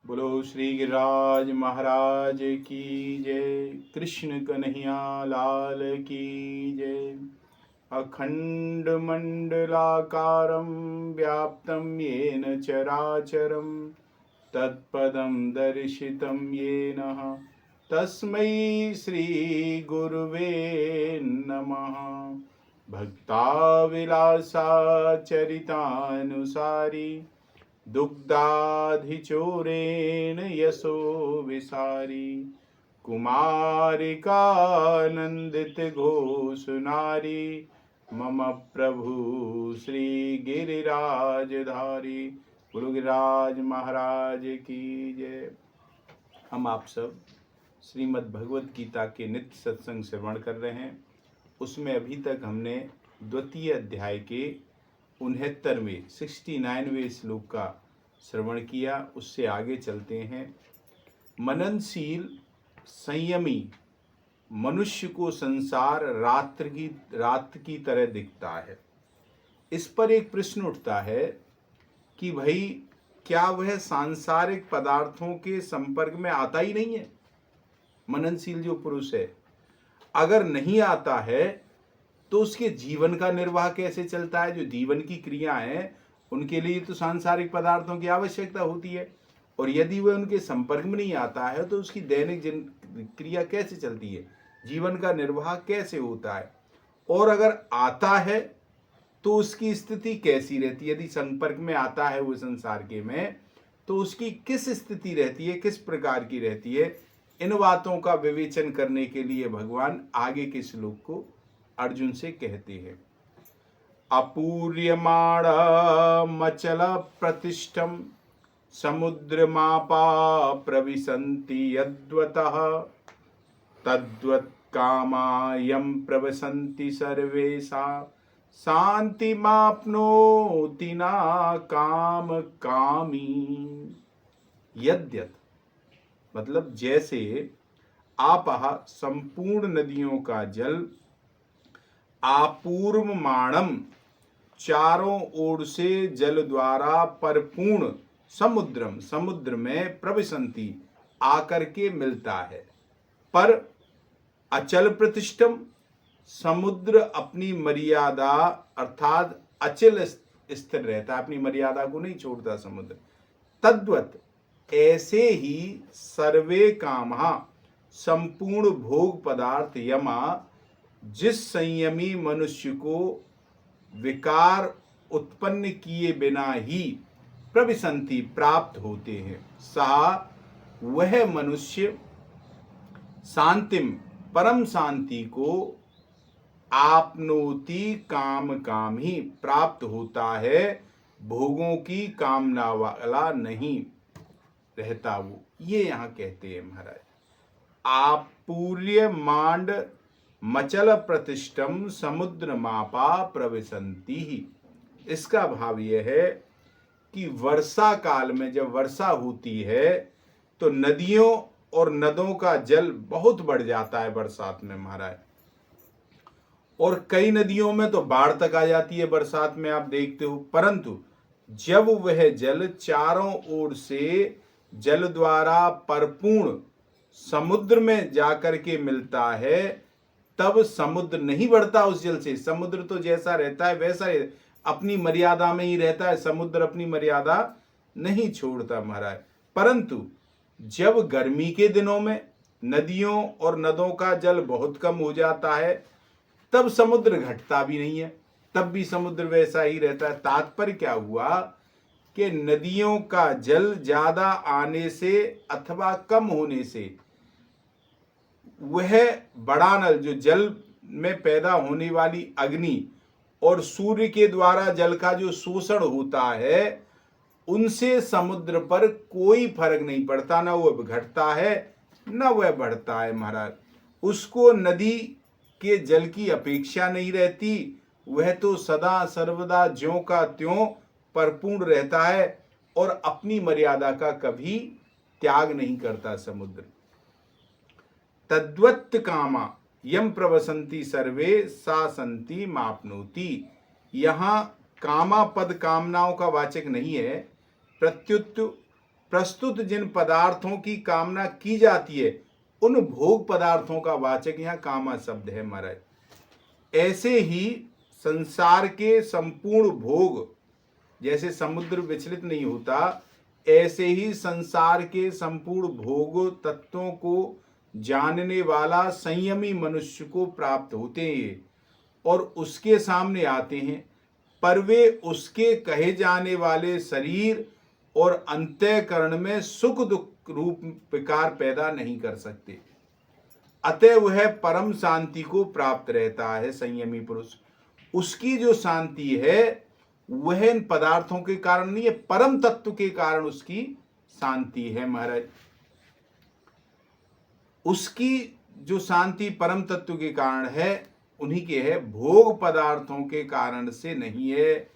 बोलो श्री गिरिराज महाराज की जय। कृष्ण कन्हैया लाल की जय। अखंड मंडलाकारं व्याप्तं येन चराचरं तत्पदं दर्शितं येन तस्मै श्री गुरुवे नमः। भक्ताविलासाचरितानुसारी दुग्धाधिचोरेण यशो विसारी कुमारिकानंदित घोष नारी मम प्रभु श्री गिरिराजधारी। गुरु गिरिराज महाराज की जय। हम आप सब श्रीमद् भगवत गीता के नित्य सत्संग श्रवण कर रहे हैं। उसमें अभी तक हमने द्वितीय अध्याय के 69वें 69वें श्लोक का श्रवण किया। उससे आगे चलते हैं। मननशील संयमी मनुष्य को संसार रात की तरह दिखता है। इस पर एक प्रश्न उठता है कि भाई क्या वह सांसारिक पदार्थों के संपर्क में आता ही नहीं है? मननशील जो पुरुष है, अगर नहीं आता है तो उसके जीवन का निर्वाह कैसे चलता है? जो जीवन की क्रिया है उनके लिए तो सांसारिक पदार्थों की आवश्यकता होती है, और यदि वह उनके संपर्क में नहीं आता है तो उसकी दैनिक क्रिया कैसे चलती है? जीवन का निर्वाह कैसे होता है? और अगर आता है तो उसकी स्थिति कैसी रहती है? यदि संपर्क में आता है वो संसार के में, तो उसकी किस स्थिति रहती है, किस प्रकार की रहती है? इन बातों का विवेचन करने के लिए भगवान आगे के श्लोक को अर्जुन से कहते हैं। अपूर्यमाणमचल प्रतिष्ठम समुद्रमापा प्रविशन्ति यद्वतः तद्वत् कामायं प्रवसन्ति सर्वेषा शान्तिमाप्नोति न काम कामी। यद्यत् मतलब जैसे आपः संपूर्ण नदियों का जल आपूर्वमाणम चारों ओर से जल द्वारा परिपूर्ण समुद्रम समुद्र में प्रविशन्ति आकर के मिलता है, पर अचल प्रतिष्ठम समुद्र अपनी मर्यादा अर्थात अचल स्थिर रहता है, अपनी मर्यादा को नहीं छोड़ता समुद्र। तद्वत् ऐसे ही सर्वे कामः संपूर्ण भोग पदार्थ यमा जिस संयमी मनुष्य को विकार उत्पन्न किए बिना ही प्रविशन्ति प्राप्त होते हैं, सा वह मनुष्य शांतिम परम शांति को आपनोति काम काम ही प्राप्त होता है, भोगों की कामना वाला नहीं रहता वो। ये यहाँ कहते हैं महाराज, आपूर्य मांड मचल प्रतिष्ठम समुद्र मापा प्रविशन्ति ही। इसका भाव यह है कि वर्षा काल में जब वर्षा होती है तो नदियों और नदों का जल बहुत बढ़ जाता है बरसात में महाराज, और कई नदियों में तो बाढ़ तक आ जाती है बरसात में, आप देखते हो। परंतु जब वह जल चारों ओर से जल द्वारा परिपूर्ण समुद्र में जाकर के मिलता है, तब समुद्र नहीं बढ़ता उस जल से। समुद्र तो जैसा रहता है वैसा ही अपनी मर्यादा में ही रहता है, समुद्र अपनी मर्यादा नहीं छोड़ता महाराज। परंतु जब गर्मी के दिनों में नदियों और नदों का जल बहुत कम हो जाता है, तब समुद्र घटता भी नहीं है, तब भी समुद्र वैसा ही रहता है। तात्पर्य क्या हुआ कि नदियों का जल ज्यादा आने से अथवा कम होने से वह बड़ा नल जो जल में पैदा होने वाली अग्नि और सूर्य के द्वारा जल का जो शोषण होता है, उनसे समुद्र पर कोई फर्क नहीं पड़ता, ना वह घटता है ना वह बढ़ता है महाराज। उसको नदी के जल की अपेक्षा नहीं रहती, वह तो सदा सर्वदा ज्यों का त्यों परिपूर्ण रहता है और अपनी मर्यादा का कभी त्याग नहीं करता समुद्र। तद्वत् कामा यम प्रवसन्ति सर्वे सा संति मापनोति। यहाँ कामा पद कामनाओं का वाचक नहीं है, प्रत्युत प्रस्तुत जिन पदार्थों की कामना की जाती है उन भोग पदार्थों का वाचक यहाँ कामा शब्द है महाराज। ऐसे ही संसार के संपूर्ण भोग, जैसे समुद्र विचलित नहीं होता, ऐसे ही संसार के संपूर्ण भोग तत्वों को जानने वाला संयमी मनुष्य को प्राप्त होते हैं और उसके सामने आते हैं, पर वे उसके कहे जाने वाले शरीर और अंतःकरण में सुख दुख रूप विकार पैदा नहीं कर सकते। अतः वह परम शांति को प्राप्त रहता है। संयमी पुरुष, उसकी जो शांति है वह इन पदार्थों के कारण नहीं है, परम तत्व के कारण उसकी शांति है महाराज। उसकी जो शांति परम तत्व के कारण है उन्हीं के है, भोग पदार्थों के कारण से नहीं है।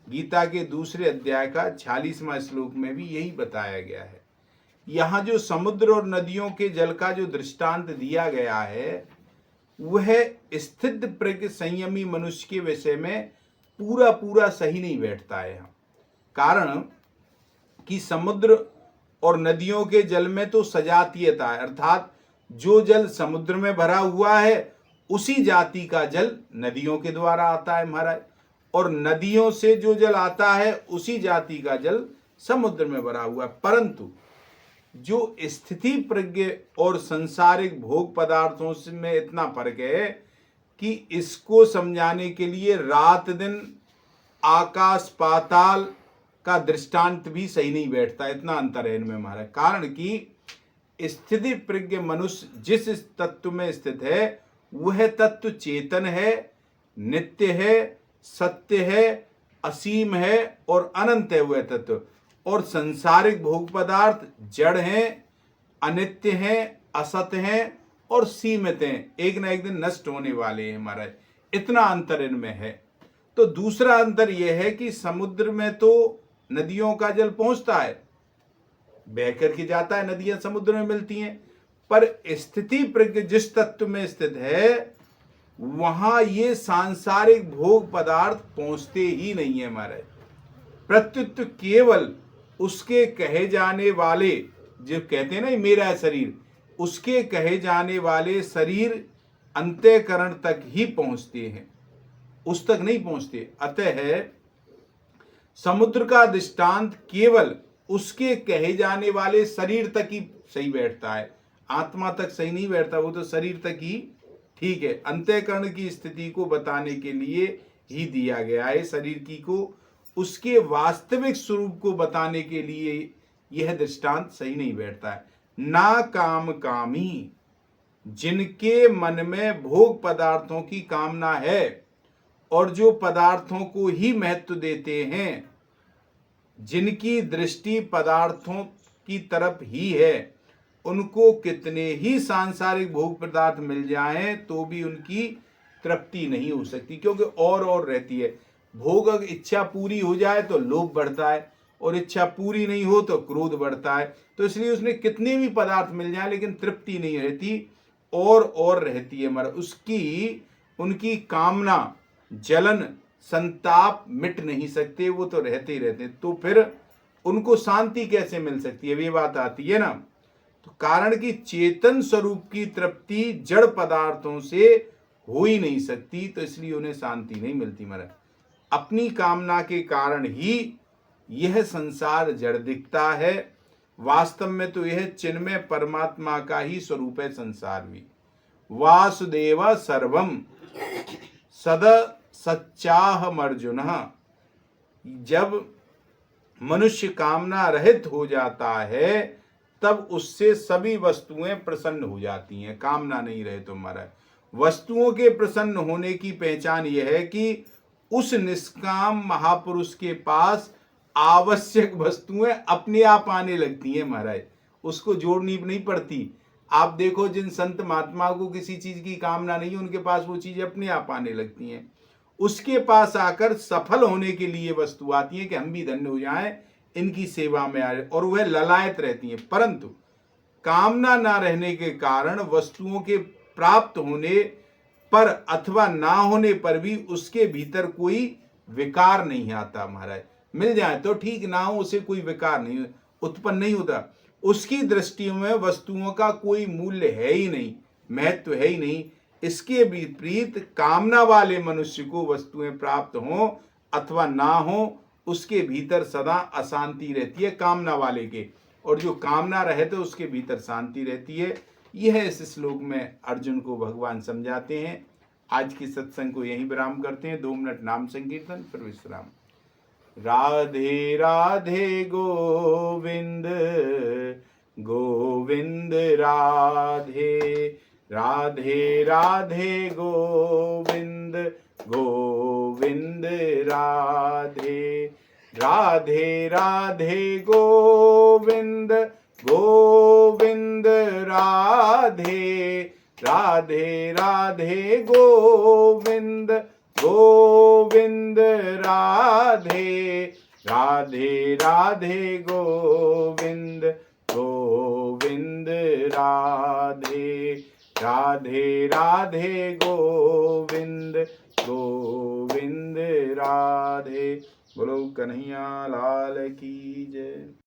गीता के दूसरे अध्याय का 46वां श्लोक में भी यही बताया गया है। यहाँ जो समुद्र और नदियों के जल का जो दृष्टांत दिया गया है वह स्थित प्रज्ञ संयमी मनुष्य के विषय में पूरा पूरा सही नहीं बैठता है। कारण कि समुद्र और नदियों के जल में तो सजातीयता है, अर्थात जो जल समुद्र में भरा हुआ है उसी जाति का जल नदियों के द्वारा आता है महाराज, और नदियों से जो जल आता है उसी जाति का जल समुद्र में भरा हुआ है। परंतु जो स्थिति प्रज्ञ और सांसारिक भोग पदार्थों में इतना फर्क है कि इसको समझाने के लिए रात दिन आकाश पाताल का दृष्टांत भी सही नहीं बैठता, इतना अंतर है इनमें महाराज। कारण कि स्थिति प्रज्ञ मनुष्य जिस तत्व में स्थित है वह तत्व चेतन है, नित्य है, सत्य है, असीम है और अनंत है वह तत्व। और संसारिक भोग पदार्थ जड़ हैं, अनित्य हैं, असत हैं और सीमित हैं, एक ना एक दिन नष्ट होने वाले हैं महाराज। इतना अंतर इनमें है। तो दूसरा अंतर यह है कि समुद्र में तो नदियों का जल पहुंचता है, बह करके जाता है, नदियां समुद्र में मिलती हैं, पर स्थिति प्रज्ञ जिस तत्व में स्थित है वहां ये सांसारिक भोग पदार्थ पहुंचते ही नहीं है महाराज। प्रत्युत केवल उसके कहे जाने वाले, जो कहते हैं ना मेरा शरीर, उसके कहे जाने वाले शरीर अंतःकरण तक ही पहुंचते हैं, उस तक नहीं पहुंचते। अतः समुद्र का दृष्टांत केवल उसके कहे जाने वाले शरीर तक ही सही बैठता है, आत्मा तक सही नहीं बैठता, वो तो शरीर तक ही ठीक है। अंतःकरण की स्थिति को बताने के लिए ही दिया गया है, शरीर की को उसके वास्तविक स्वरूप को बताने के लिए यह दृष्टांत सही नहीं बैठता है। ना काम कामी, जिनके मन में भोग पदार्थों की कामना है और जो पदार्थों को ही महत्व देते हैं, जिनकी दृष्टि पदार्थों की तरफ ही है, उनको कितने ही सांसारिक भोग पदार्थ मिल जाएं तो भी उनकी तृप्ति नहीं हो सकती, क्योंकि और रहती है। भोग अगर इच्छा पूरी हो जाए तो लोभ बढ़ता है और इच्छा पूरी नहीं हो तो क्रोध बढ़ता है। तो इसलिए उसने कितने भी पदार्थ मिल जाए लेकिन तृप्ति नहीं रहती, और रहती है मर उसकी, उनकी कामना जलन संताप मिट नहीं सकते, वो तो रहते ही रहते। तो फिर उनको शांति कैसे मिल सकती है, ये बात आती है ना। तो कारण कि चेतन स्वरूप की तृप्ति जड़ पदार्थों से हो ही नहीं सकती, तो इसलिए उन्हें शांति नहीं मिलती महाराज। अपनी कामना के कारण ही यह संसार जड़ दिखता है, वास्तव में तो यह चिन्मय परमात्मा का ही स्वरूप है संसार भी। वासुदेव सर्वम सद सच्चाहम अर्जुन। जब मनुष्य कामना रहित हो जाता है तब उससे सभी वस्तुएं प्रसन्न हो जाती हैं, कामना नहीं रहे तो महाराज। वस्तुओं के प्रसन्न होने की पहचान यह है कि उस निष्काम महापुरुष के पास आवश्यक वस्तुएं अपने आप आने लगती हैं महाराज, उसको जोड़नी नहीं पड़ती। आप देखो जिन संत महात्मा को किसी चीज की कामना नहीं, उनके पास वो चीजें अपने आप आने लगती हैं। उसके पास आकर सफल होने के लिए वस्तु आती है कि हम भी धन्य हो जाएं, इनकी सेवा में आए, और वह ललायत रहती हैं। परंतु कामना ना रहने के कारण वस्तुओं के प्राप्त होने पर अथवा ना होने पर भी उसके भीतर कोई विकार नहीं आता महाराज। मिल जाए तो ठीक, ना हो उसे कोई विकार नहीं, उत्पन्न नहीं होता। उसकी दृष्टि में वस्तुओं का कोई मूल्य है ही नहीं, महत्व है ही नहीं। इसके विपरीत कामना वाले मनुष्य को वस्तुएं प्राप्त हों अथवा ना हो, उसके भीतर सदा अशांति रहती है कामना वाले के, और जो कामना रहे तो उसके भीतर शांति रहती है। यह इस श्लोक में अर्जुन को भगवान समझाते हैं। आज की सत्संग को यहीं विराम करते हैं। 2 मिनट नाम संकीर्तन फिर विश्राम। राधे राधे गोविंद गोविंद राधे, राधे राधे गोविंद गोविंद राधे, राधे राधे गोविंद गोविंद राधे, राधे राधे गोविंद गोविंद राधे, राधे राधे गोविंद गोविंद राधे, राधे राधे गोविंद गोविंद राधे। बोलो कन्हैया लाल की जय।